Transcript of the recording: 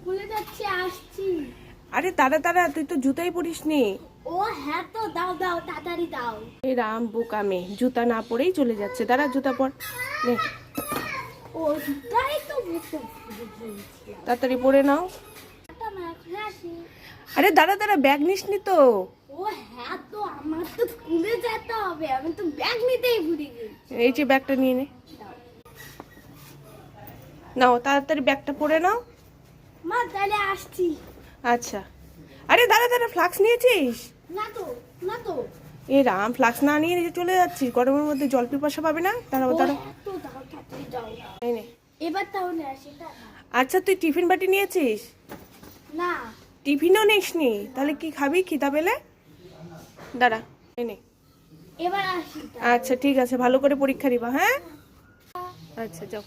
স্কুলে যাচ্ছি, আসছি। আরে তাড়া তাড়া, তুই তো জুতাই পরিস নি। ও হ্যাঁ, তো দাও দাও, তাড়াতাড়ি দাও। এই রাম বোকা মেয়ে, জুতা না পরেই চলে যাচ্ছে। দাঁড়া, জুতা পর নে, ওটাই তো বুঝতে পেরেছিলাম। তাড়াতাড়ি পরে নাও। না, এখন আসি। আরে দাঁড়া দাঁড়া, ব্যাগ নিসনি তো। ও হ্যাঁ, তো আমার তো স্কুলে যেতে হবে, আমি তো ব্যাগ নিতেই ভুলে গেছি। এই যে ব্যাগটা নিয়ে নে, দাও। নাও তাড়াতাড়ি ব্যাগটা পরে নাও। মা তাহলে আসছি। আচ্ছা। আরে দাঁড়া দাঁড়া, ফ্লাক্স নিয়েছিস? না তো, না তো। এই রাম, ফ্লাক্স না নিয়ে নিজে চলে যাচ্ছিস, গরমের মধ্যে জল পিপাসা পাবে না? দাঁড়াও ও দাঁড়াও, হ্যাঁ, তো দাও, তাড়াতাড়ি দাও। এই নে। এবার তাহলে আসি, টাটা। আচ্ছা, তুই টিফিন বাটি নিয়েছিস? না। টিফিনও নিসনি, তাহলে কি খাবি খিদা পেলে? দাঁড়া, এই নে। এবার আসি। আচ্ছা ঠিক আছে, ভালো করে পরীক্ষা দিবা, হ্যাঁ? আচ্ছা যাও।